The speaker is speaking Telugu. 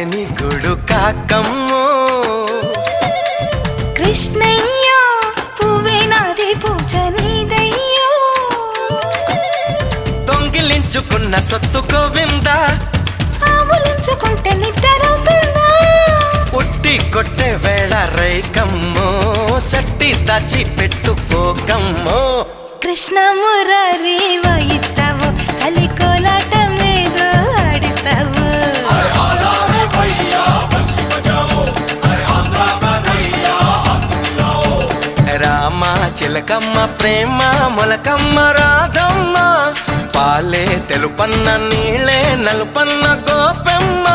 నీ గుడు కాకమ్మో. కృష్ణయ్యో పువ్వే నాది పూజ నీదయ్యో. దొంగిలించుకున్న సొత్తు గోవిందా, ఆవులించుకుంటే నిద్రవుతుందా. ఉట్టి కొట్టే వేళ రైకమ్మో, చట్టి దాచి పెట్టుకోకమ్మో. కృష్ణ మురారి వాయిస్తావు, చలి కోలాటం ఏదో ఆడిస్తావు. రామ చిలకమ్మ ప్రేమ మొలకమ్మ రాధమ్మ, పాలే తెలుపన్న నీళ్ళే నలుపన్న గోపెమ్మ.